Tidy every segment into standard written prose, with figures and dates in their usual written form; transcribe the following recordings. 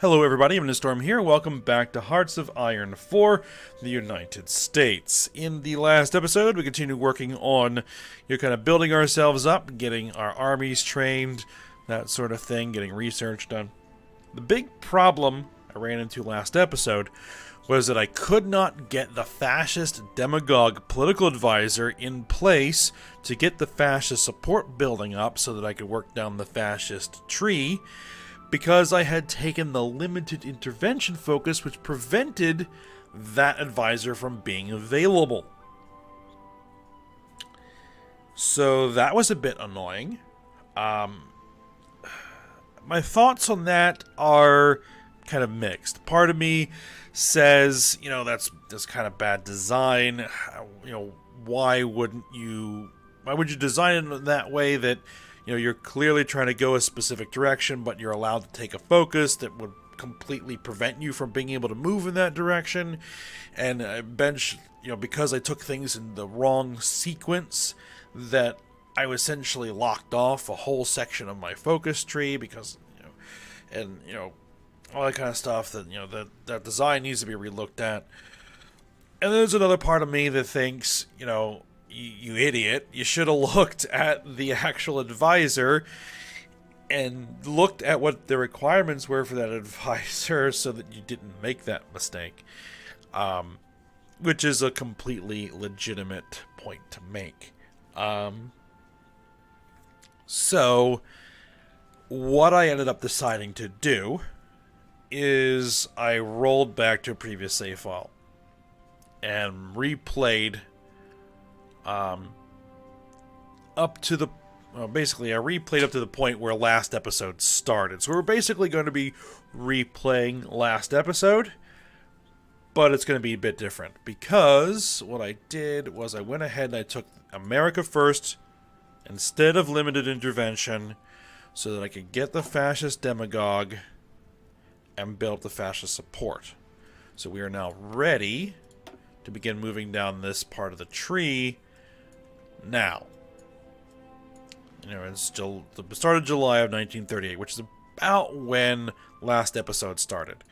Hello everybody, I'm Storm here. Welcome back to Hearts of Iron 4, the United States. In the last episode, we continued working on, kind of building ourselves up, getting our armies trained, that sort of thing, getting research done. The big problem I ran into last episode was that I could not get the fascist demagogue political advisor in place to get the fascist support building up so that I could work down the fascist tree, because I had taken the limited intervention focus, which prevented that advisor from being available. So that was a bit annoying. My thoughts on that are kind of mixed. Part of me says, that's kind of bad design. Why would you design it in that way that you're clearly trying to go a specific direction, but you're allowed to take a focus that would completely prevent you from being able to move in that direction. And because I took things in the wrong sequence, that I essentially locked off a whole section of my focus tree because, all that kind of stuff that, that design needs to be relooked at. And there's another part of me that thinks, you idiot, you should have looked at the actual advisor and looked at what the requirements were for that advisor so that you didn't make that mistake. Which is a completely legitimate point to make. So, what I ended up deciding to do is I rolled back to a previous save file and replayed up to the basically I replayed up to the point where last episode started. So we're basically going to be replaying last episode, but it's going to be a bit different because what I did was I went ahead and I took America first instead of limited intervention so that I could get the fascist demagogue and build the fascist support. So we are now ready to begin moving down this part of the tree. Now, it's still the start of July of 1938, which is about when last episode started.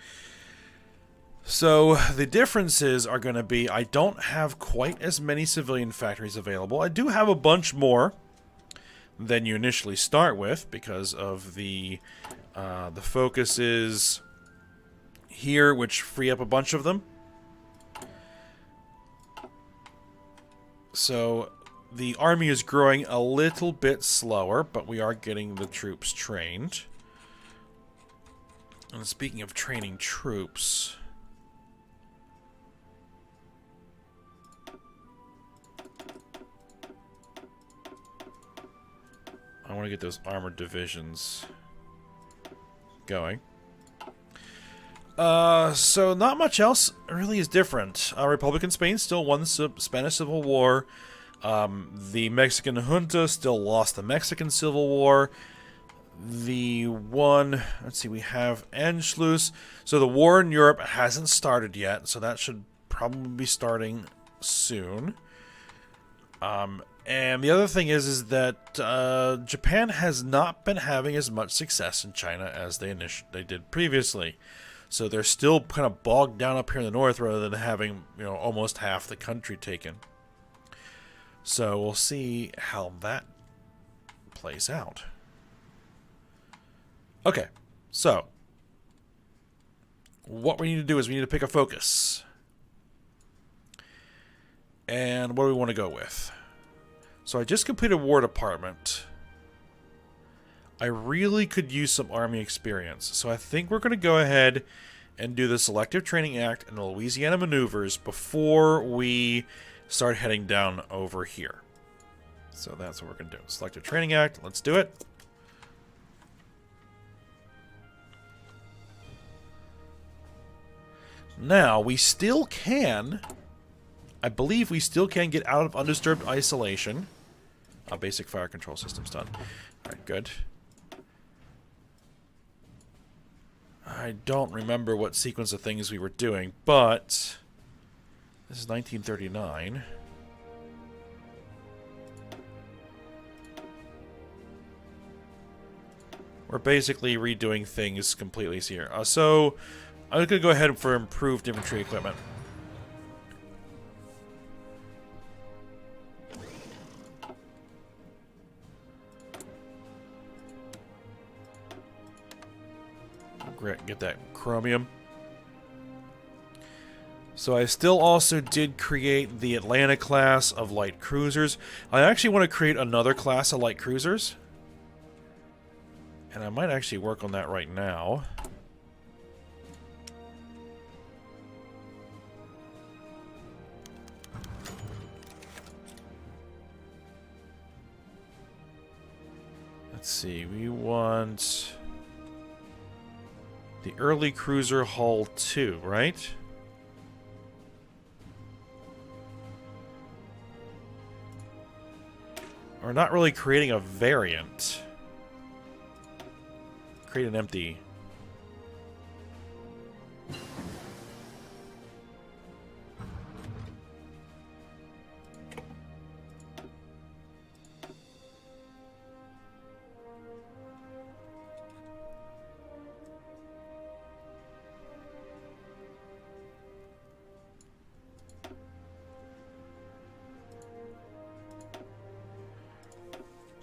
So the differences are going to be I don't have quite as many civilian factories available. I do have a bunch more than you initially start with because of the focuses here, which free up a bunch of them. So the army is growing a little bit slower, but we are getting the troops trained. And speaking of training troops, I want to get those armored divisions going. So not much else really is different. Republican Spain still won the Spanish Civil War. The Mexican junta still lost the Mexican Civil War. We have Anschluss. So the war in Europe hasn't started yet, so that should probably be starting soon. And the other thing is that Japan has not been having as much success in China as they did previously. So they're still kind of bogged down up here in the north rather than having, almost half the country taken. So we'll see how that plays out. Okay, so what we need to do is we need to pick a focus. And what do we want to go with? So I just completed War Department. I really could use some Army experience. So I think we're going to go ahead and do the Selective Training Act and the Louisiana Maneuvers before we start heading down over here. So that's what we're going to do. Selective Training Act. Let's do it. Now, we still can... I believe we still can get out of undisturbed isolation. Basic fire control system's done. Alright, good. I don't remember what sequence of things we were doing, but this is 1939. we're basically redoing things completely here. So I'm going to go ahead for improved infantry equipment. Get that chromium. So I still also did create the Atlanta class of light cruisers. I actually want to create another class of light cruisers. And I might actually work on that right now. Let's see, we want the early cruiser hull 2, right? We're not really creating a variant. Create an empty.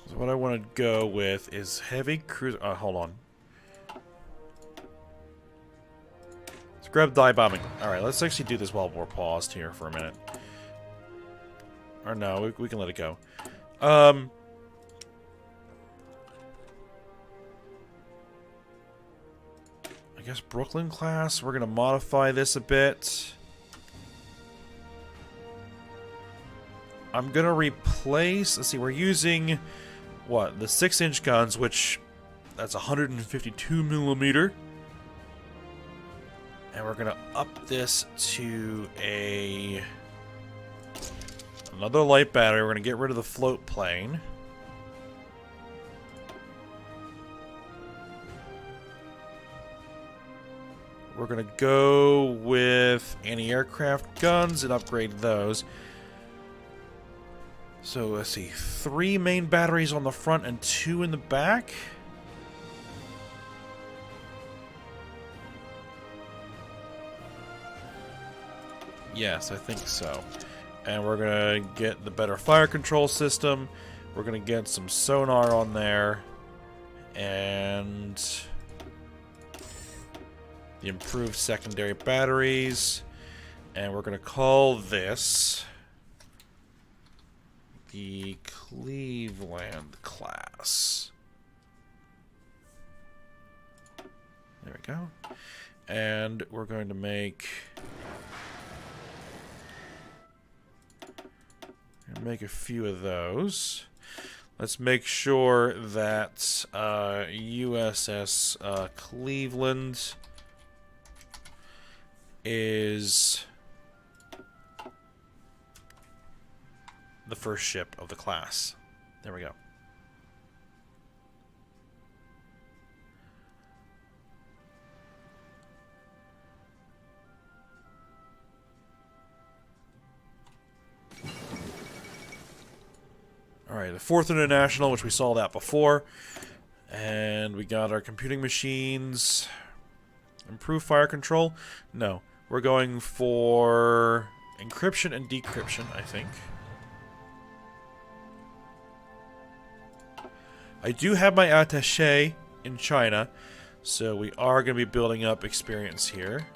So what I want to go with is heavy cruiser. Hold on. Let's grab dive bombing. Alright, let's actually do this while we're paused here for a minute. Or no, we can let it go. I guess Brooklyn class, we're going to modify this a bit. I'm going to replace, let's see, we're using, what, the 6-inch guns, which, that's 152 millimeter. And we're going to up this to another light battery. We're going to get rid of the float plane. We're going to go with anti-aircraft guns and upgrade those. So let's see, 3 main batteries on the front and 2 in the back. Yes, I think so. And we're going to get the better fire control system. We're going to get some sonar on there. And the improved secondary batteries. And we're going to call this the Cleveland class. There we go. And we're going to make a few of those. Let's make sure that USS Cleveland is the first ship of the class. There we go. Alright, the 4th International, which we saw that before. And we got our computing machines. Improve fire control? No. We're going for encryption and decryption, I think. I do have my attaché in China, so we are going to be building up experience here.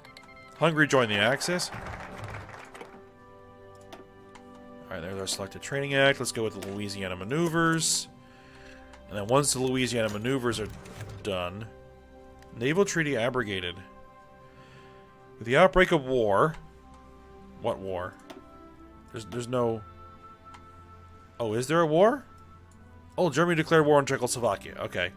Hungary joined the Axis. Alright, there's our selected training act. Let's go with the Louisiana maneuvers. And then once the Louisiana maneuvers are done, naval treaty abrogated. With the outbreak of war... What war? There's no... Oh, is there a war? Oh, Germany declared war on Czechoslovakia. Okay.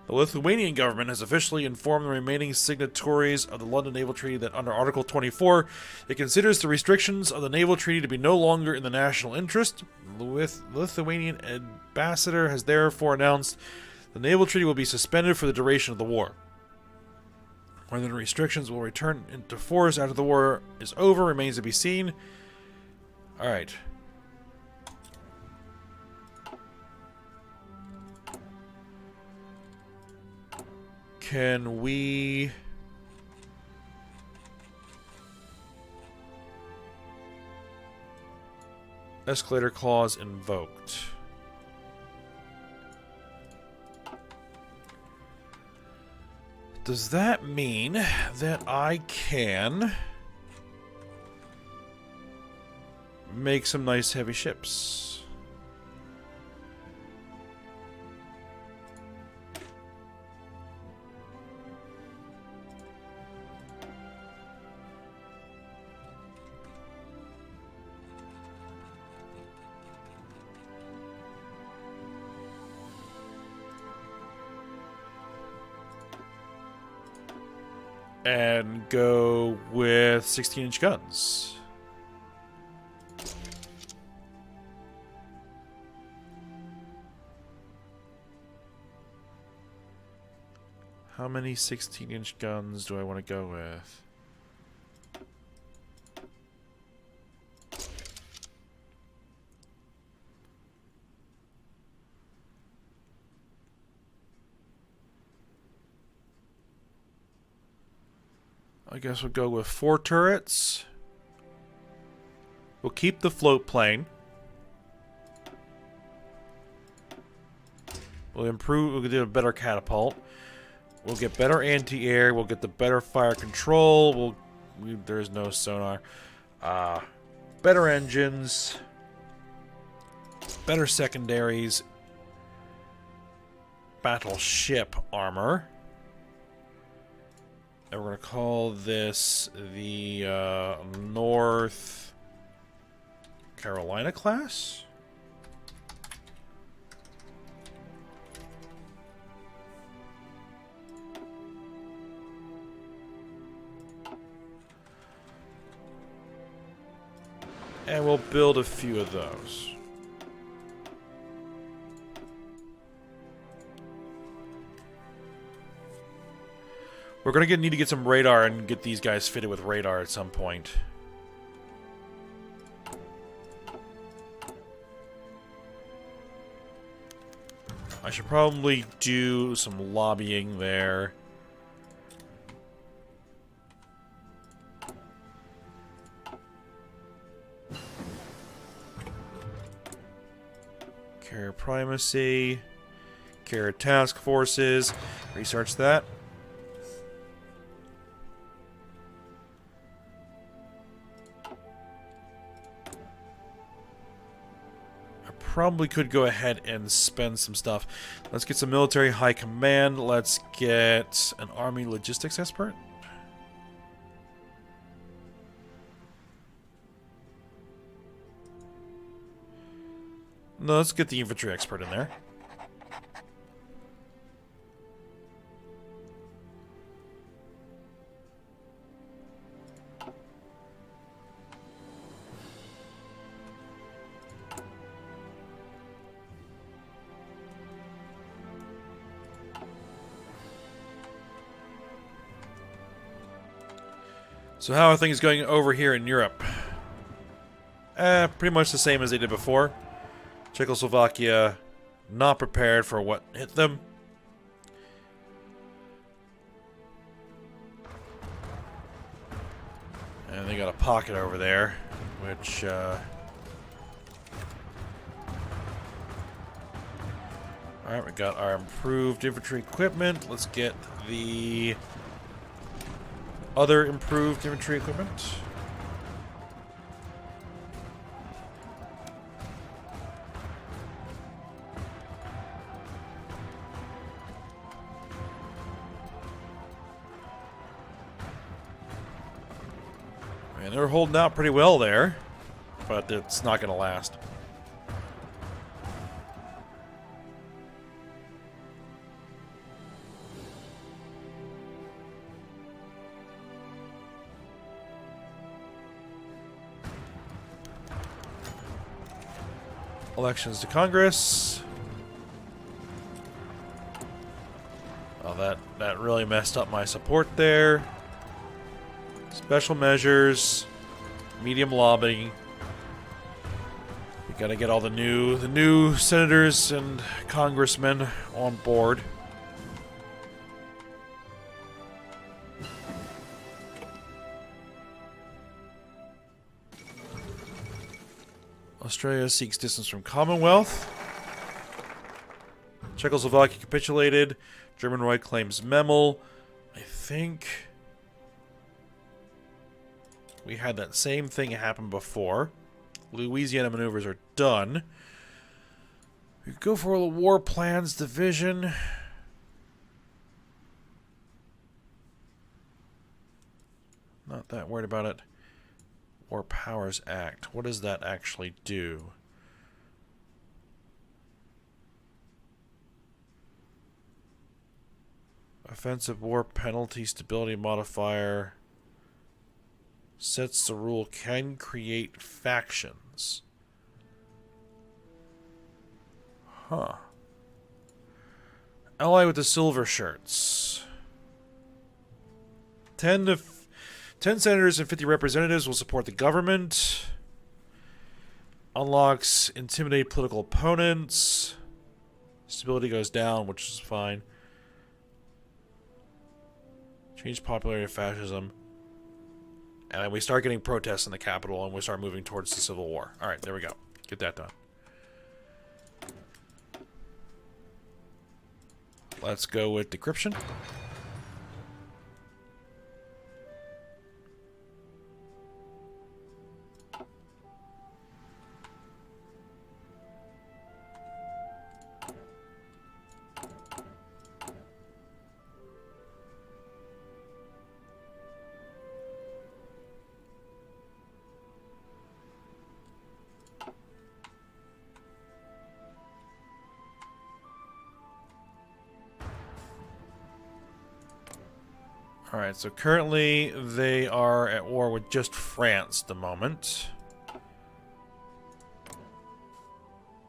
The Lithuanian government has officially informed the remaining signatories of the London Naval Treaty that under Article 24, it considers the restrictions of the Naval Treaty to be no longer in the national interest. The Lithuanian ambassador has therefore announced the Naval Treaty will be suspended for the duration of the war. Whether the restrictions will return into force after the war is over remains to be seen. Alright. Can we... Escalator clause invoked. Does that mean that I can make some nice heavy ships? And go with 16-inch guns. How many 16-inch guns do I want to go with? I guess we'll go with 4 turrets. We'll keep the float plane. We'll do a better catapult. We'll get better anti-air. We'll get the better fire control. There's no sonar. Better engines. Better secondaries. Battleship armor. And we're going to call this the North Carolina class. And we'll build a few of those. We're going to need to get some radar and get these guys fitted with radar at some point. I should probably do some lobbying there. Carrier primacy. Carrier task forces. Research that. Probably could go ahead and spend some stuff. Let's get some military high command. Let's get an army logistics expert. No, let's get the infantry expert in there. So how are things going over here in Europe? Pretty much the same as they did before. Czechoslovakia not prepared for what hit them. And they got a pocket over there, which alright, we got our improved infantry equipment. Let's get the other improved infantry equipment. And they're holding out pretty well there, but it's not going to last. Elections to Congress. Oh, that really messed up my support there. Special measures, medium lobbying. We gotta get all the new senators and congressmen on board. Australia seeks distance from Commonwealth. Czechoslovakia capitulated. German right claims Memel. I think we had that same thing happen before. Louisiana maneuvers are done. We go for the War Plans Division. Not that worried about it. War Powers Act. What does that actually do? Offensive war penalty stability modifier. Sets the rule can create factions. Huh. Ally with the silver shirts. 10 senators and 50 representatives will support the government. Unlocks intimidate political opponents. Stability goes down, which is fine. Change popularity of fascism. And then we start getting protests in the capital, and we start moving towards the Civil War. Alright, there we go. Get that done. Let's go with decryption. Alright, so currently they are at war with just France at the moment.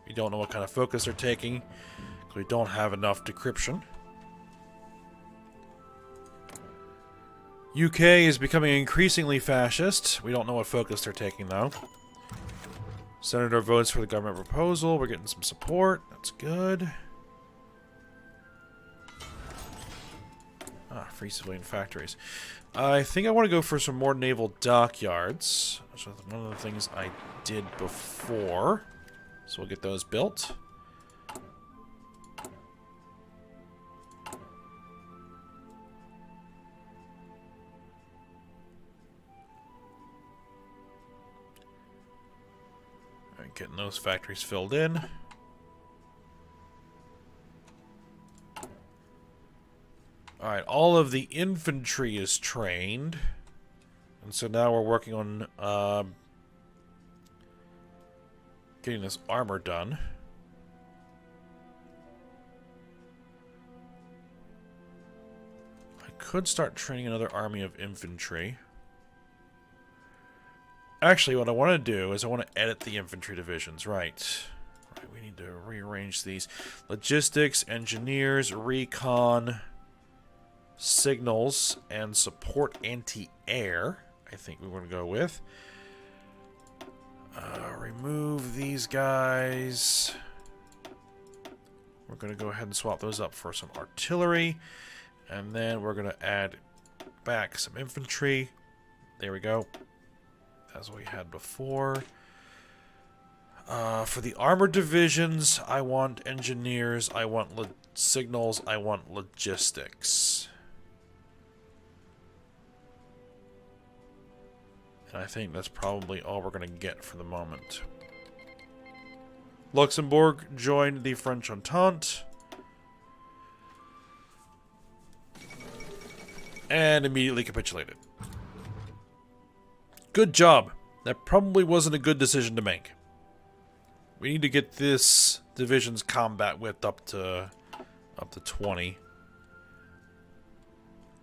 We don't know what kind of focus they're taking, because we don't have enough decryption. UK is becoming increasingly fascist. We don't know what focus they're taking, though. Senator votes for the government proposal. We're getting some support. That's good. Ah, free civilian factories. I think I want to go for some more naval dockyards. Which was one of the things I did before. So we'll get those built. Alright, getting those factories filled in. Alright, all of the infantry is trained. And so now we're working on getting this armor done. I could start training another army of infantry. Actually, what I want to do is I want to edit the infantry divisions. Right, we need to rearrange these. Logistics, engineers, recon... signals and support anti-air, I think we want to go with. Remove these guys. We're going to go ahead and swap those up for some artillery. And then we're going to add back some infantry. There we go. That's what we had before. For the armored divisions, I want engineers, I want signals, I want logistics. And I think that's probably all we're going to get for the moment. Luxembourg joined the French Entente. And immediately capitulated. Good job. That probably wasn't a good decision to make. We need to get this division's combat width up to 20.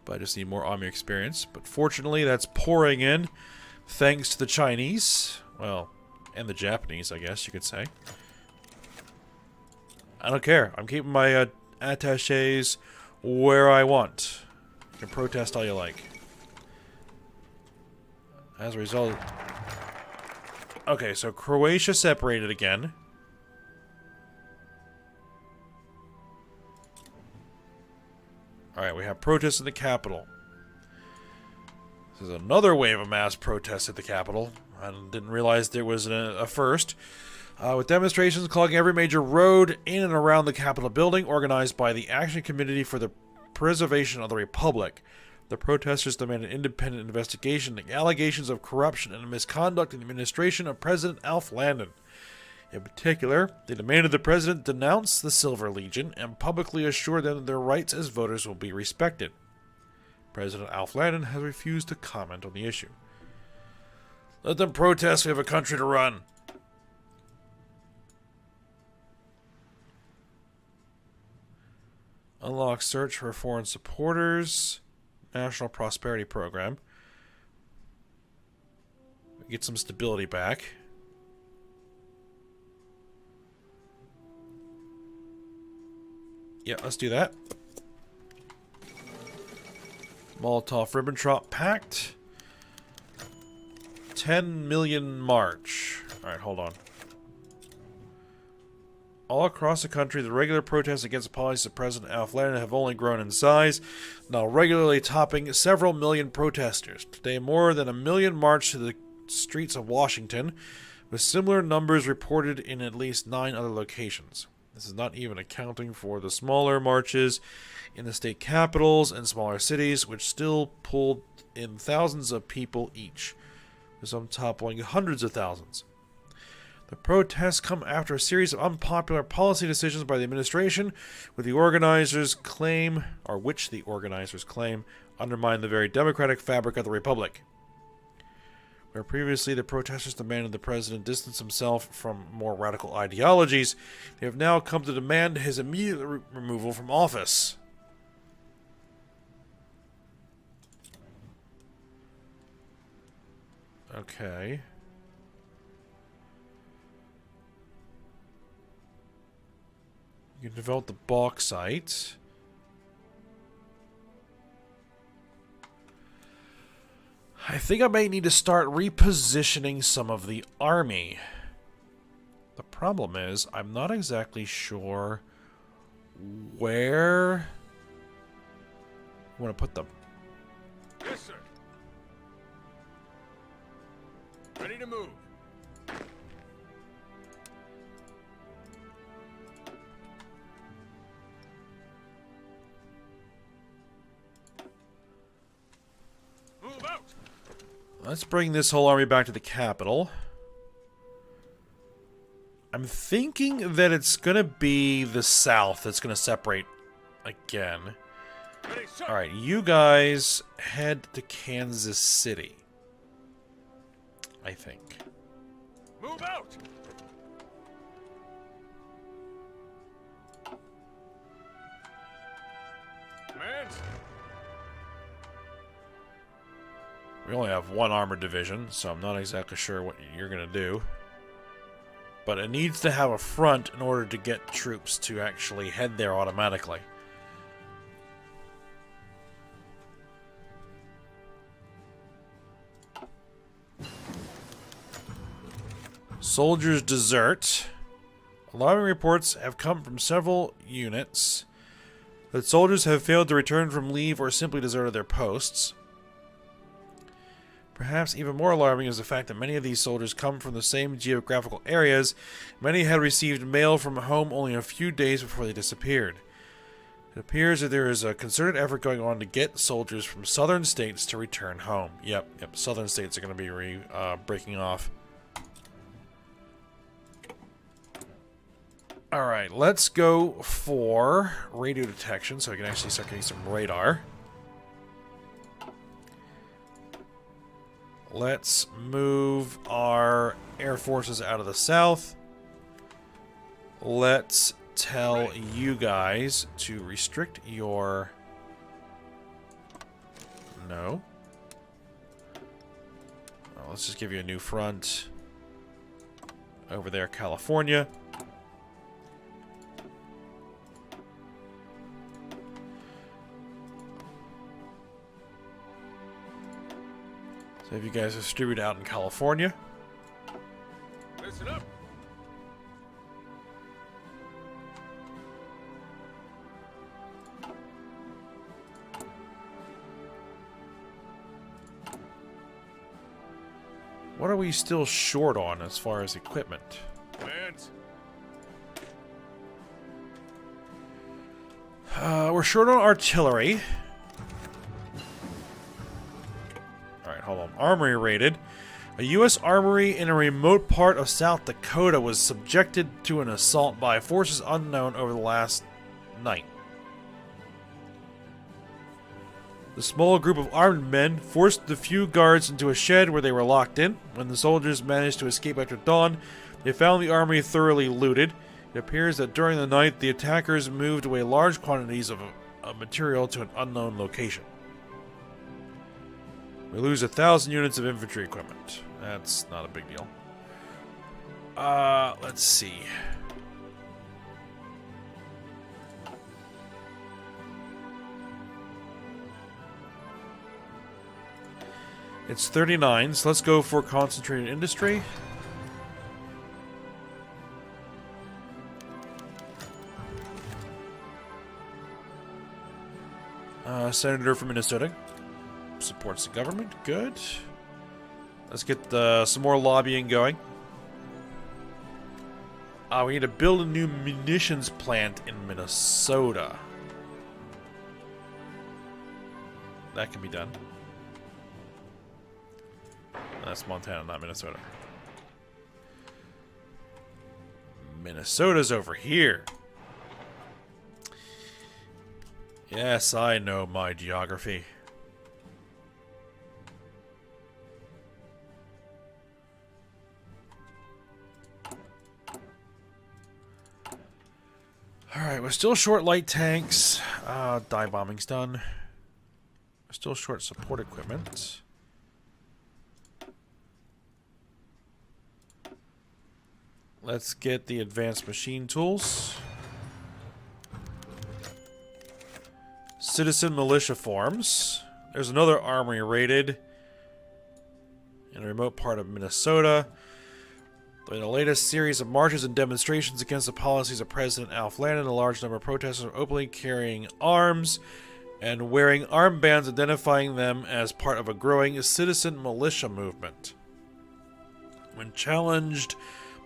But I just need more army experience. But fortunately, that's pouring in. Thanks to the Chinese. Well, and the Japanese, I guess you could say. I don't care. I'm keeping my attaches where I want. You can protest all you like. As a result... Okay, so Croatia separated again. Alright, we have protests in the capital. This is another wave of mass protests at the capital. I didn't realize there was a first. With demonstrations clogging every major road in and around the Capitol building, organized by the Action Committee for the Preservation of the Republic. The protesters demand an independent investigation into allegations of corruption and misconduct in the administration of President Alf Landon. In particular, they demanded the president denounce the Silver Legion and publicly assure them that their rights as voters will be respected. President Alf Landon has refused to comment on the issue. Let them protest, we have a country to run. Unlock search for foreign supporters. National Prosperity Program. Get some stability back. Yeah, let's do that. Molotov-Ribbentrop Pact. 10 million march. Alright, hold on. All across the country, the regular protests against the policies of President Alf Landon have only grown in size, now regularly topping several million protesters. Today, more than 1 million marched to the streets of Washington, with similar numbers reported in at least 9 other locations. This is not even accounting for the smaller marches in the state capitals and smaller cities, which still pulled in thousands of people each, with some toppling hundreds of thousands. The protests come after a series of unpopular policy decisions by the administration, which the organizers claim undermine the very democratic fabric of the republic. Where previously the protesters demanded the president distance himself from more radical ideologies, they have now come to demand his immediate removal from office. Okay. You can develop the bauxite. I think I may need to start repositioning some of the army. The problem is, I'm not exactly sure where I want to put them. Yes, sir. Ready to move. Move out. Let's bring this whole army back to the capital. I'm thinking that it's going to be the south that's going to separate again. Ready, sir. Alright, you guys head to Kansas City. I think. Move out. Command. We only have one armored division, so I'm not exactly sure what you're going to do. But it needs to have a front in order to get troops to actually head there automatically. Soldiers desert. Alarming reports have come from several units that soldiers have failed to return from leave or simply deserted their posts. Perhaps even more alarming is the fact that many of these soldiers come from the same geographical areas. Many had received mail from home only a few days before they disappeared. It appears that there is a concerted effort going on to get soldiers from southern states to return home. Yep, southern states are going to be breaking off. Alright, let's go for radio detection so I can actually start getting some radar. Let's move our air forces out of the south. Let's tell you guys to restrict your... No. Well, let's just give you a new front. Over there, California. So have you guys distributed out in California. Listen up. What are we still short on as far as equipment? Commands. We're short on artillery. Alright, hold on. Armory raided. A U.S. armory in a remote part of South Dakota was subjected to an assault by forces unknown over the last night. The small group of armed men forced the few guards into a shed where they were locked in. When the soldiers managed to escape after dawn, they found the armory thoroughly looted. It appears that during the night, the attackers moved away large quantities of material to an unknown location. We lose 1,000 units of infantry equipment. That's not a big deal. Let's see. It's 39, so let's go for concentrated industry. Senator from Minnesota supports the government. Good. Let's get some more lobbying going. We need to build a new munitions plant in Minnesota. That can be done. That's Montana, not Minnesota. Minnesota's over here. Yes, I know my geography. Alright, we're still short light tanks. Dive bombing's done. We're still short support equipment. Let's get the advanced machine tools. Citizen militia forms. There's another armory raided in a remote part of Minnesota. In the latest series of marches and demonstrations against the policies of President Alf Landon, a large number of protesters are openly carrying arms and wearing armbands identifying them as part of a growing citizen militia movement. When challenged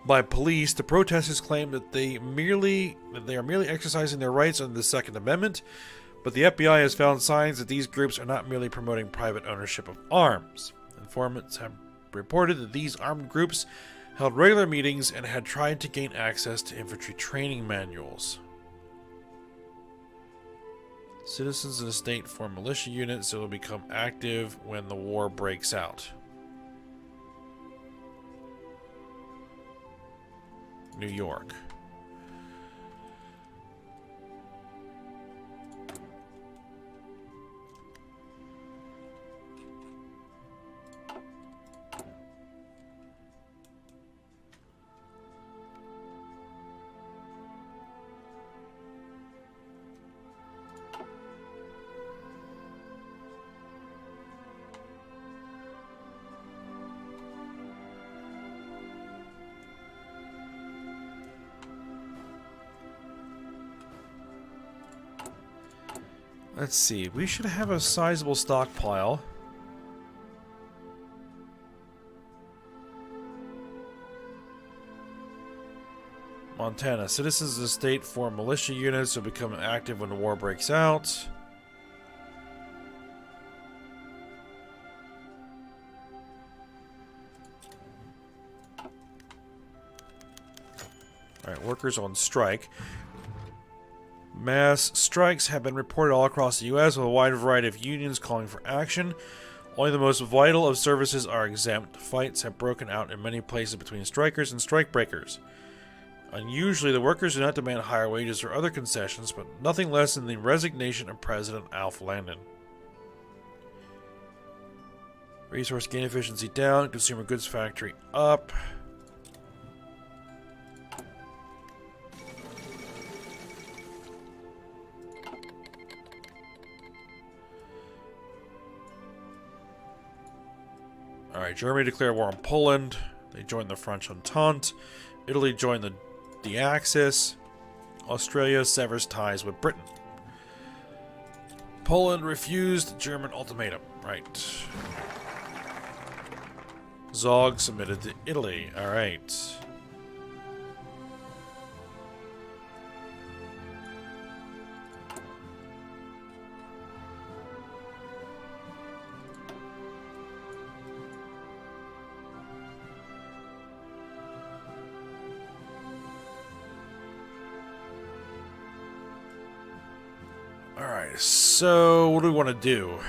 by police, the protesters claim that they are merely exercising their rights under the Second Amendment, but the FBI has found signs that these groups are not merely promoting private ownership of arms. Informants have reported that these armed groups held regular meetings and had tried to gain access to infantry training manuals. Citizens in the state form militia units that will become active when the war breaks out. New York. Let's see, we should have a sizable stockpile. Montana. Citizens of the state form militia units who become active when the war breaks out. Alright, workers on strike. Mass strikes have been reported all across the U.S. with a wide variety of unions calling for action. Only the most vital of services are exempt. Fights have broken out in many places between strikers and strikebreakers. Unusually, the workers do not demand higher wages or other concessions, but nothing less than the resignation of President Alf Landon. Resource gain efficiency down, consumer goods factory up. Alright, Germany declared war on Poland. They joined the French Entente. Italy joined the Axis. Australia severs ties with Britain. Poland refused German ultimatum. Right. Zog submitted to Italy. Alright. Alright, so what do we want to do?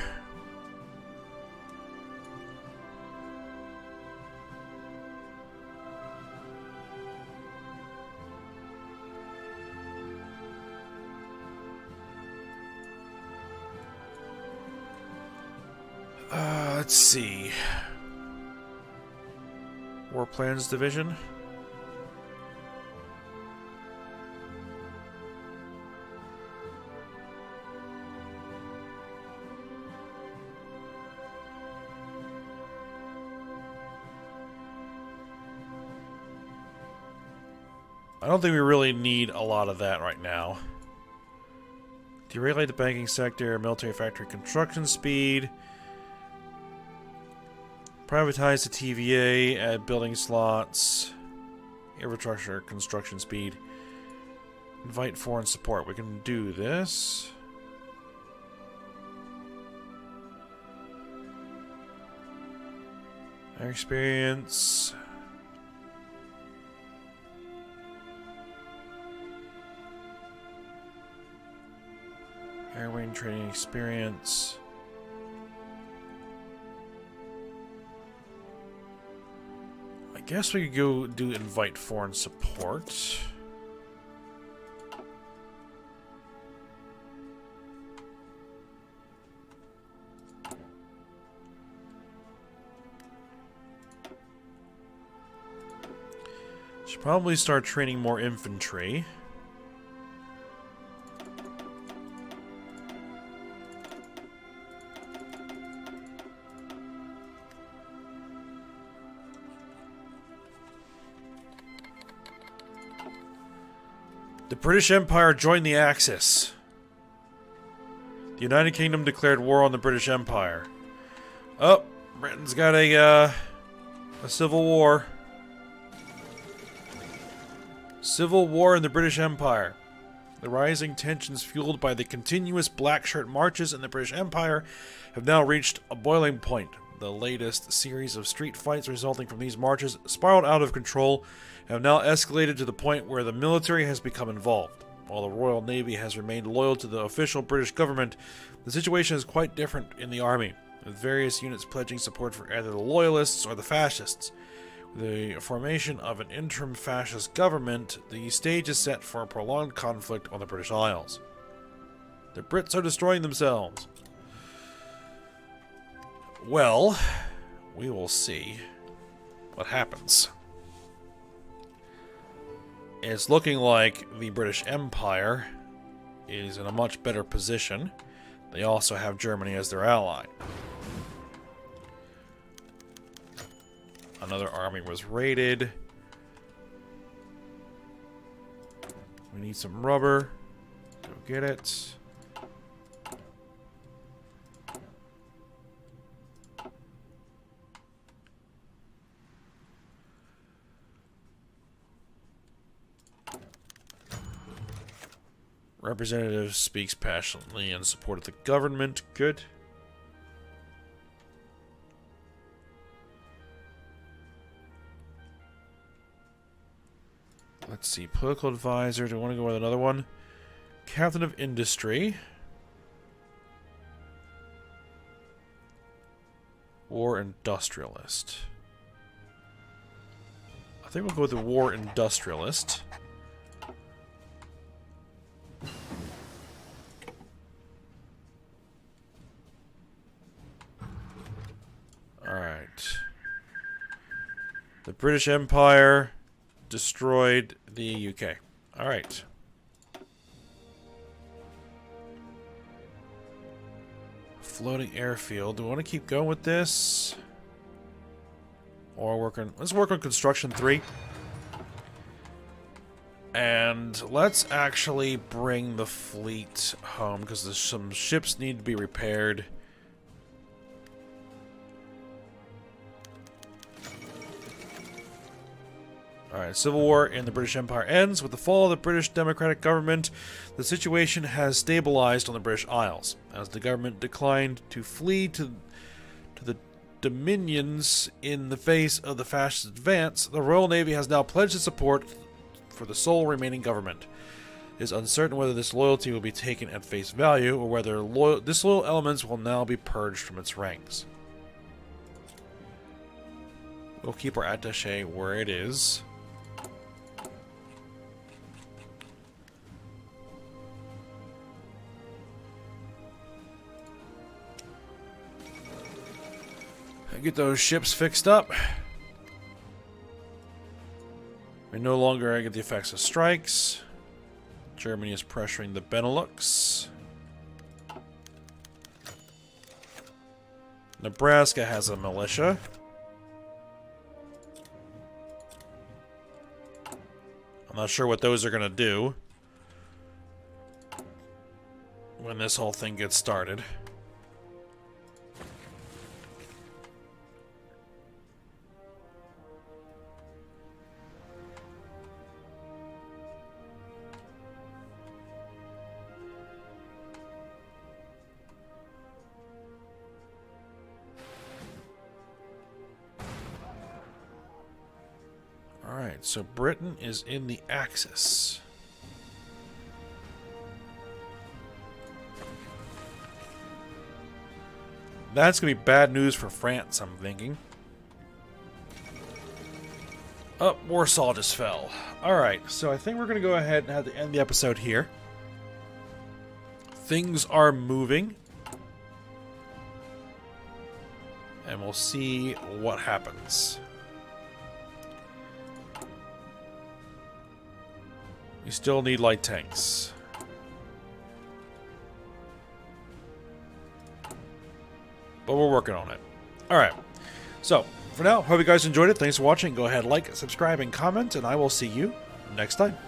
Let's see. War Plans Division. I don't think we really need a lot of that right now. Deregulate the banking sector, military factory construction speed. Privatize the TVA, add building slots, infrastructure construction speed, invite foreign support. We can do this. Our experience. Airwing training experience. I guess we could go do invite foreign support. Should probably start training more infantry. The British Empire joined the Axis. The United Kingdom declared war on the British Empire. Oh, Britain's got a civil war. Civil war in the British Empire. The rising tensions fueled by the continuous black shirt marches in the British Empire have now reached a boiling point. The latest series of street fights resulting from these marches spiraled out of control and have now escalated to the point where the military has become involved. While the Royal Navy has remained loyal to the official British government, the situation is quite different in the army, with various units pledging support for either the loyalists or the fascists. With the formation of an interim fascist government, the stage is set for a prolonged conflict on the British Isles. The Brits are destroying themselves. Well, we will see what happens. It's looking like the British Empire is in a much better position. They also have Germany as their ally. Another army was raided. We need some rubber. Go get it. Representative speaks passionately in support of the government. Good. Let's see. Political advisor. Do I want to go with another one? Captain of industry. War industrialist. I think we'll go with the war industrialist. Alright. The British Empire destroyed the UK. Alright. Floating airfield. Do we want to keep going with this? Or let's work on construction 3. And let's actually bring the fleet home because there's some ships need to be repaired. Alright, civil war in the British Empire ends with the fall of the British democratic government. The situation has stabilized on the British Isles. As the government declined to flee to the Dominions in the face of the fascist advance, the Royal Navy has now pledged its support for the sole remaining government. It is uncertain whether this loyalty will be taken at face value or whether disloyal elements will now be purged from its ranks. We'll keep our attaché where it is. Get those ships fixed up. We no longer get the effects of strikes. Germany is pressuring the Benelux. Nebraska has a militia. I'm not sure what those are going to do when this whole thing gets started. Alright, so Britain is in the Axis. That's going to be bad news for France, I'm thinking. Oh, Warsaw just fell. Alright, so I think we're going to go ahead and have to end the episode here. Things are moving. And we'll see what happens. We still need light tanks. But we're working on it. Alright. So, for now, hope you guys enjoyed it. Thanks for watching. Go ahead, like, subscribe, and comment, and I will see you next time.